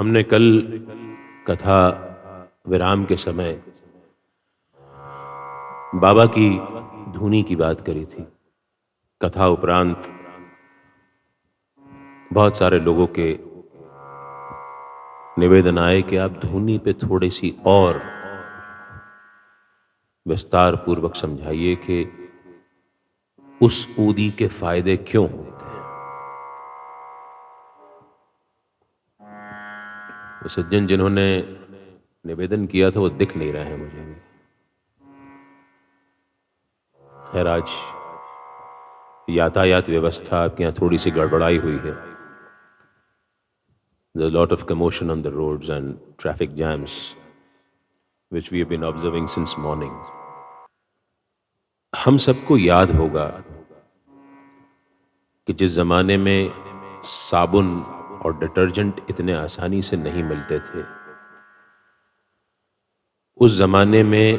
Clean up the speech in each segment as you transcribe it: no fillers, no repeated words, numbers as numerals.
हमने कल कथा विराम के समय बाबा की धुनी की बात करी थी। कथा उपरांत बहुत सारे लोगों के निवेदन आए कि आप धुनी पे थोड़ी सी और विस्तार पूर्वक समझाइए कि उस ऊदी के फायदे क्यों होते हैं। वो सज्जन जिन्होंने निवेदन किया था वो दिख नहीं रहे हैं मुझे भी। खैर, आज यातायात व्यवस्था आपके यहाँ थोड़ी सी गड़बड़ाई हुई है। There's a lot of commotion on the roads and traffic jams, which we have been observing since morning. हम सबको याद होगा कि जिस जमाने में साबुन और डिटर्जेंट इतने आसानी से नहीं मिलते थे, उस जमाने में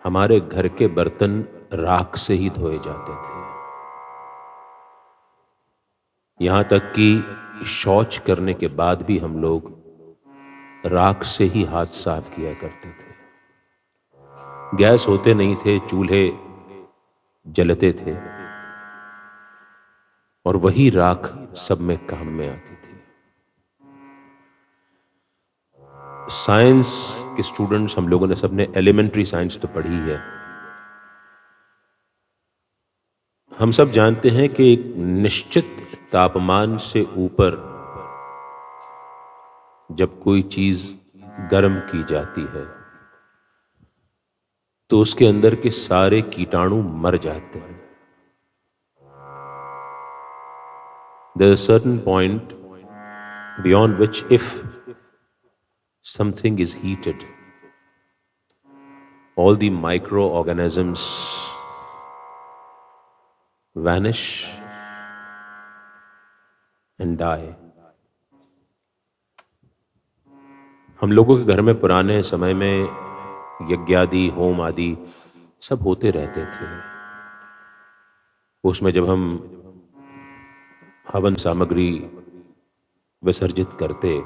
हमारे घर के बर्तन राख से ही धोए जाते थे। यहां तक कि शौच करने के बाद भी हम लोग राख से ही हाथ साफ किया करते थे। गैस होते नहीं थे, चूल्हे जलते थे और वही राख सब में काम में आती थी। साइंस के स्टूडेंट्स हम लोगों ने सबने एलिमेंट्री साइंस तो पढ़ी है। हम सब जानते हैं कि एक निश्चित तापमान से ऊपर जब कोई चीज गर्म की जाती है तो उसके अंदर के सारे कीटाणु मर जाते हैं। There is a certain point beyond which if something is heated, all the microorganisms vanish and die. हम लोगों के घर में पुराने समय में यज्ञादि, होम आदि सब होते रहते थे। उसमें जब हम हवन सामग्री विसर्जित करते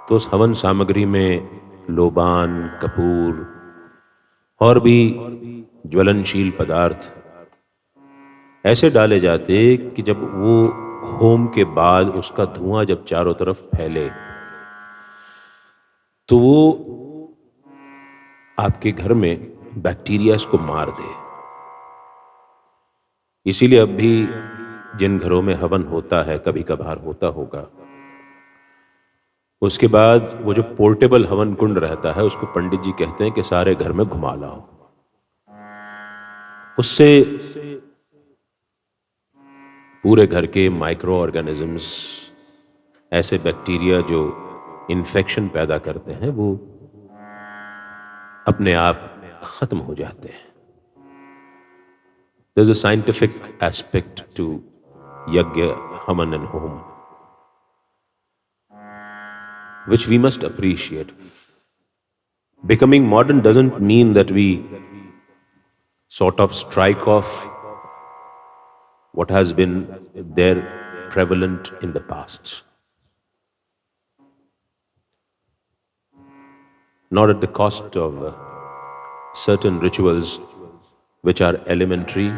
तो उस हवन सामग्री में लोबान, कपूर और भी ज्वलनशील पदार्थ ऐसे डाले जाते कि जब वो होम के बाद उसका धुआं जब चारों तरफ फैले तो वो आपके घर में बैक्टीरिया को मार दे। इसीलिए अब भी जिन घरों में हवन होता है, कभी कभार होता होगा, उसके बाद वो जो पोर्टेबल हवन कुंड रहता है उसको पंडित जी कहते हैं कि सारे घर में घुमा लाओ। उससे पूरे घर के माइक्रो ऑर्गेनिजम्स, ऐसे बैक्टीरिया जो इन्फेक्शन पैदा करते हैं, वो अपने आप खत्म हो जाते हैं। There's a scientific aspect to yagya, haman and hom, which we must appreciate. Becoming modern doesn't mean that we sort of strike off what has been there prevalent in the past. Not at the cost of certain rituals which are elementary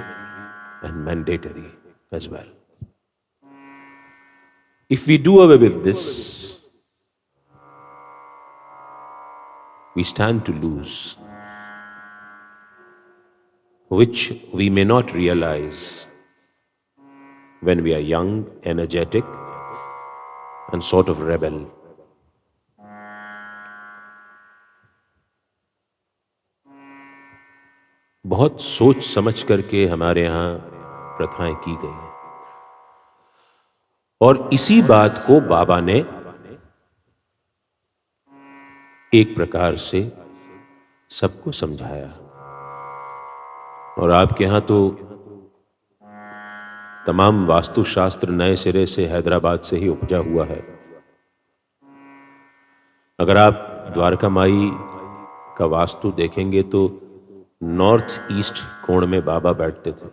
and mandatory as well. If we do away with this, we stand to lose, which we may not realize when we are young, energetic, and sort of rebel. बहुत सोच समझ करके हमारे यहाँ प्रथाएं की गई हैं और इसी बात को बाबा ने एक प्रकार से सबको समझाया। और आपके यहाँ तो तमाम वास्तुशास्त्र नए सिरे से हैदराबाद से ही उपजा हुआ है। अगर आप द्वारका माई का वास्तु देखेंगे तो नॉर्थ ईस्ट कोण में बाबा बैठते थे,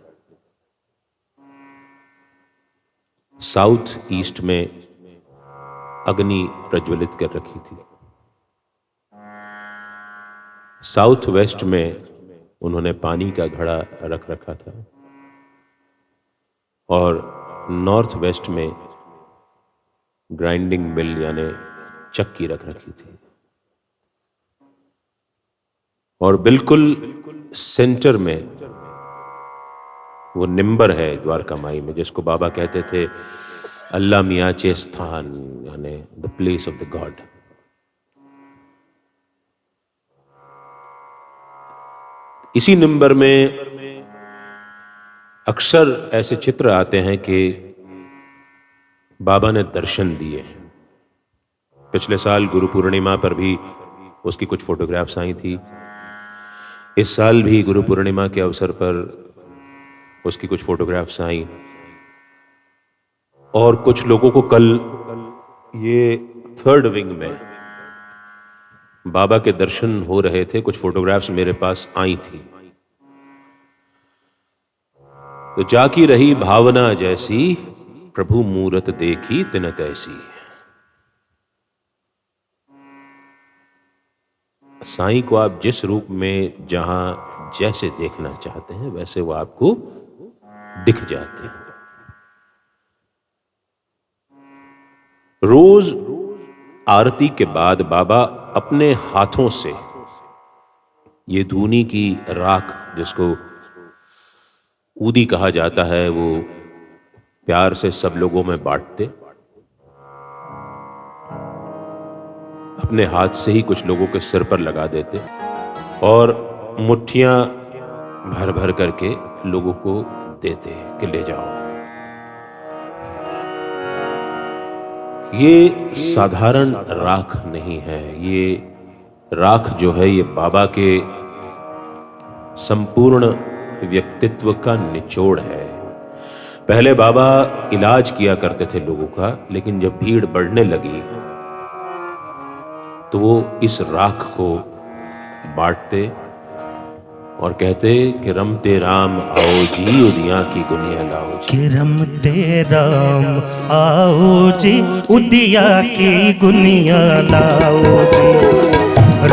साउथ ईस्ट में अग्नि प्रज्वलित कर रखी थी। साउथ वेस्ट में उन्होंने पानी का घड़ा रख रखा था और नॉर्थ वेस्ट में ग्राइंडिंग मिल यानी चक्की रख रखी थी। और बिल्कुल सेंटर में वो निम्बर है द्वारका माई में, जिसको बाबा कहते थे अल्लाह मियाचे स्थान, यानी the place of the God. इसी नंबर में अक्सर ऐसे चित्र आते हैं कि बाबा ने दर्शन दिए हैं। पिछले साल गुरु पूर्णिमा पर भी उसकी कुछ फोटोग्राफ्स आई थी। इस साल भी गुरु पूर्णिमा के अवसर पर उसकी कुछ फोटोग्राफ्स आई और कुछ लोगों को कल ये थर्ड विंग में बाबा के दर्शन हो रहे थे। कुछ फोटोग्राफ्स मेरे पास आई थी तो जाकी रही भावना जैसी, प्रभु मूरत देखी तिन तैसी। साईं को आप जिस रूप में जहां जैसे देखना चाहते हैं वैसे वो आपको दिख जाते हैं। रोज आरती के बाद बाबा अपने हाथों से ये धूनी की राख, जिसको ऊदी कहा जाता है, वो प्यार से सब लोगों में बांटते। अपने हाथ से ही कुछ लोगों के सिर पर लगा देते और मुट्ठियां भर भर करके लोगों को देते कि ले जाओ। ये साधारण राख नहीं है, ये राख जो है ये बाबा के संपूर्ण व्यक्तित्व का निचोड़ है। पहले बाबा इलाज किया करते थे लोगों का, लेकिन जब भीड़ बढ़ने लगी तो वो इस राख को बांटते और कहते कि रमते राम आओ जी उदिया की गुनिया लाओ जी। कि रमते राम आओ जी उदिया की गुनिया लाओ जी।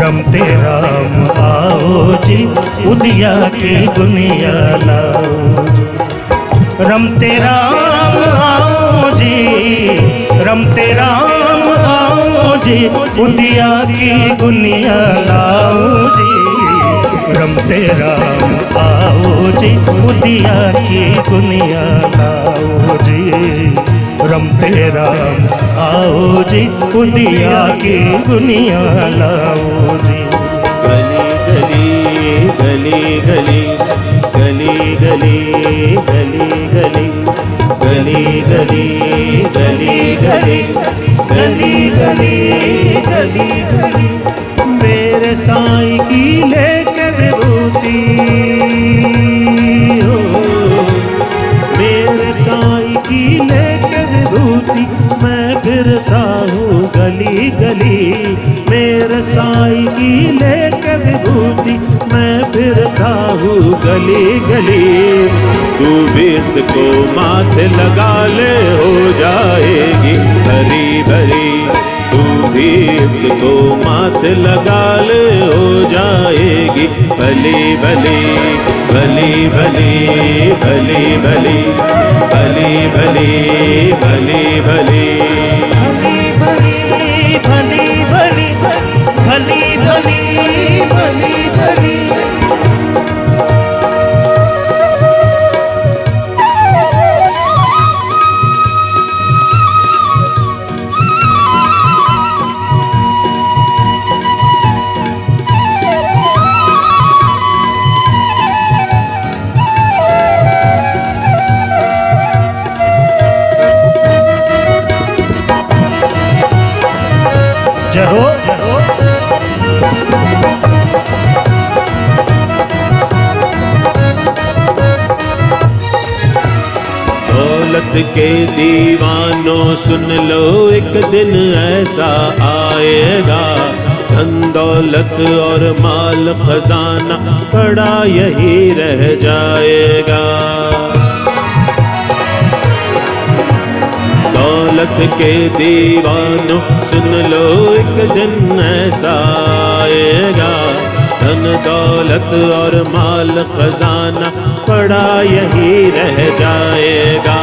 रमते राम आओ जी उदिया की गुनिया लाओ जी। रमते राम आओ जी, रमते राम आओ जी उदिया की गुनिया लाओ जी। रमते राम आओ जी उदिया की गुनिया लाओ जी। रमते राम आओ जी उदिया की गुनिया लाओ जी। गली गली गली गली गली गली गली गली गली गली गली गली गली गली मेरे साईं की लेके विभूति हो, मेरे साईं की लेके विभूति मैं फिरता हूँ गली गली। मेरे साईं की लेके विभूति मैं फिरता हूँ गली गली। तू भी इसको माथे लगा ले हो जाएगी हरी भरी। तू भी इसको माथे लगा ले हो जाएगी भली भली भली भली भली भली भली भली भली भली भली भली भली भली भली भली। जरो दौलत के दीवानों सुन लो एक दिन ऐसा आएगा। धन दौलत और माल खजाना पड़ा यही रह जाएगा। दौलत के दीवानों सुन लो एक दिन ऐसा आएगा, धन दौलत और माल खजाना पड़ा यही रह जाएगा।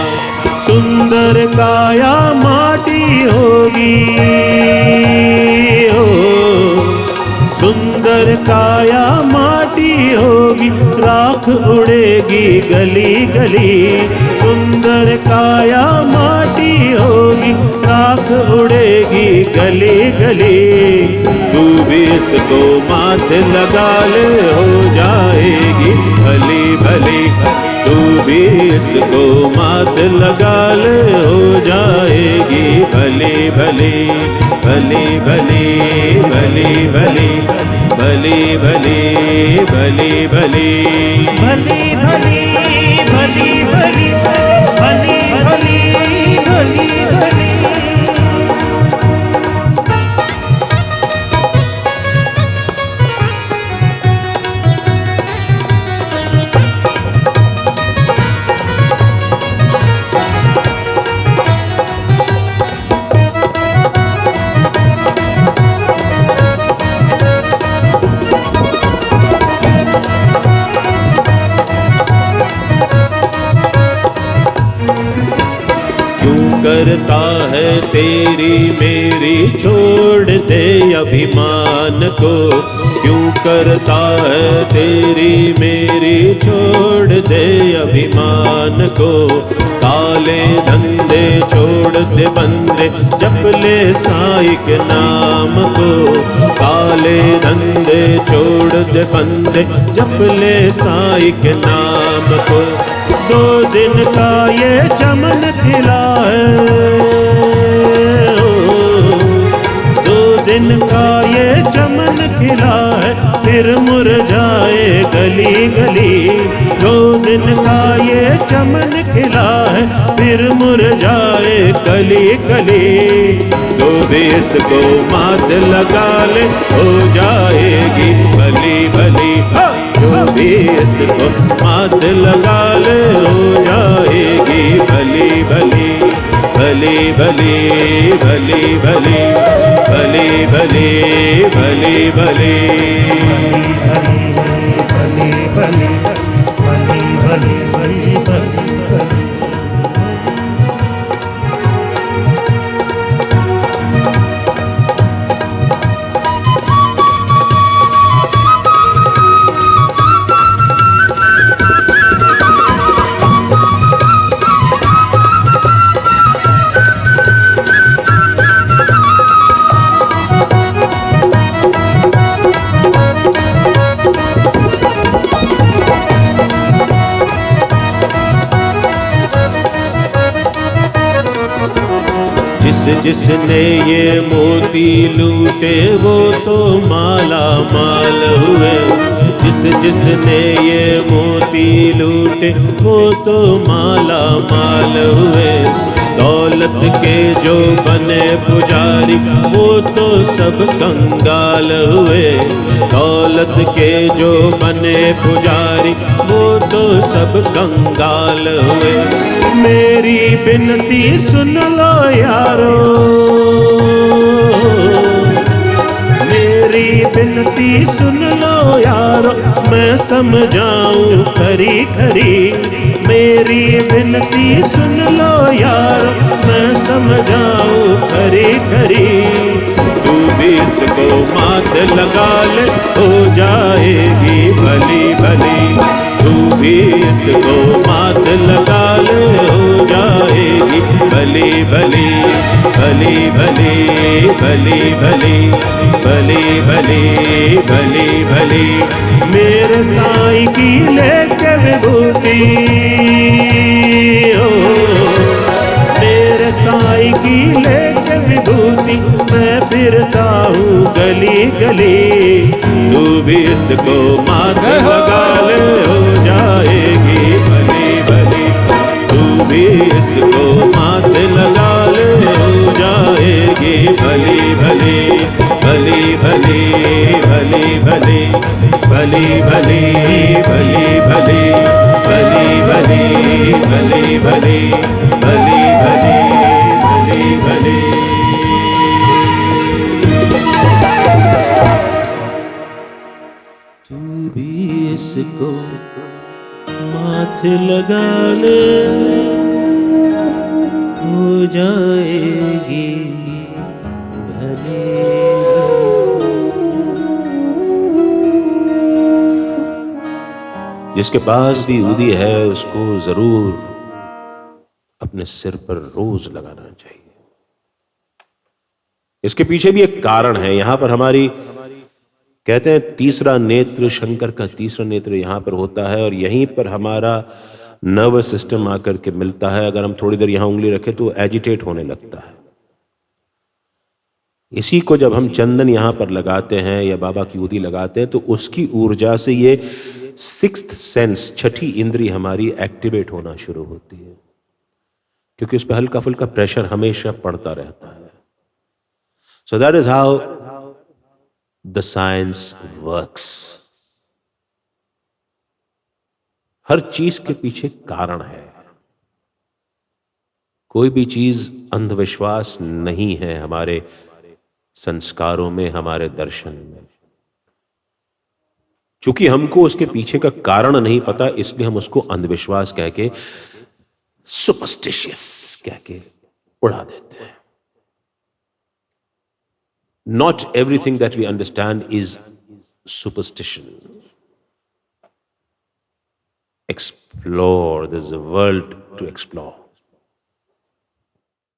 सुंदर काया माटी होगी, सुंदर काया माटी होगी, राख उड़ेगी गली गली। सुंदर काया माटी होगी, राख उड़ेगी गली गली। तू भी इसको माथे लगा ले, हो जाएगी भली भली। तू भी इसको माथे लगा ले, हो जाएगी भली भली। भली भली भली भली भली भली भली भली भली भली भली भली भली भली भली भली। करता है तेरी मेरी, छोड़ दे अभिमान को। क्यों करता है तेरी मेरी, छोड़ दे अभिमान को। काले धंधे छोड़ दे बंदे, जप ले साईं के नाम को। काले धंधे छोड़ दे बंदे, जप ले साईं के नाम को। 2 दिन का ये चमन खिला है, 2 दिन का ये चमन खिला है, फिर मुरझाए गली गली। 2 दिन का ये चमन खिला है, फिर मुरझाए गली गली। तो भी इसको मात लगा ले, हो जाएगी भली भली। जो भी इसको मात लगा ले, हो जाएगी भली भली। भली भली भली भली भली भली भली भली भली भली भली भली भली भली। जिसने ये मोती लूटे, वो तो माला माल हुए। जिसने ये मोती लूटे, वो तो माला माल हुए। दौलत के जो बने पुजारी, वो तो सब कंगाल हुए। दौलत के जो बने पुजारी, वो तो सब कंगाल हुए। मेरी विनती सुन लो यारो, मेरी विनती सुन लो यारो, मैं समझाऊं खरी खरी। मेरी विनती सुन लो यारो, मैं समझाऊं खरी खरी। तू भी इसको मात लगा ले, हो जाएगी भली भली। तू भी इसको मात लगा ले, हो जाएगी भली भली। भली भली भली भली भली भली भली भली। मेरे साईं की लेके विभूति, मेरे साईं की लेके विभूति, मैं फिरता हूँ गली गली। तू भी इसको मात लगा ले, हो जाएगी भली भली। तू भी इसको मात लगा ले, हो जाएगी भली भली। भली भली भली भली भली भली भली भली भली भली भली भली भली भली। भली। तू भी इसको माथे लगा ले, हो जाएगी भली। जिसके पास भी ऊदी है उसको जरूर अपने सिर पर रोज लगाना चाहिए। इसके पीछे भी एक कारण है। यहां पर हमारी कहते हैं तीसरा नेत्र, शंकर का तीसरा नेत्र यहां पर होता है और यहीं पर हमारा नर्वस सिस्टम आकर के मिलता है। अगर हम थोड़ी देर यहां उंगली रखें तो एजिटेट होने लगता है। इसी को जब हम चंदन यहां पर लगाते हैं या बाबा की ऊदी लगाते हैं तो उसकी ऊर्जा से ये सिक्स्थ सेंस, छठी इंद्री हमारी एक्टिवेट होना शुरू होती है, क्योंकि उस पर हल्का फुल्का प्रेशर हमेशा पड़ता रहता है। So that is how the science works. हर चीज के पीछे कारण है। कोई भी चीज अंधविश्वास नहीं है हमारे संस्कारों में, हमारे दर्शन में। चूंकि हमको उसके पीछे का कारण नहीं पता, इसलिए हम उसको अंधविश्वास कह के, सुपरस्टिशियस कह के उड़ा देते हैं। Not everything that we understand is superstition. Explore, there's a world to explore.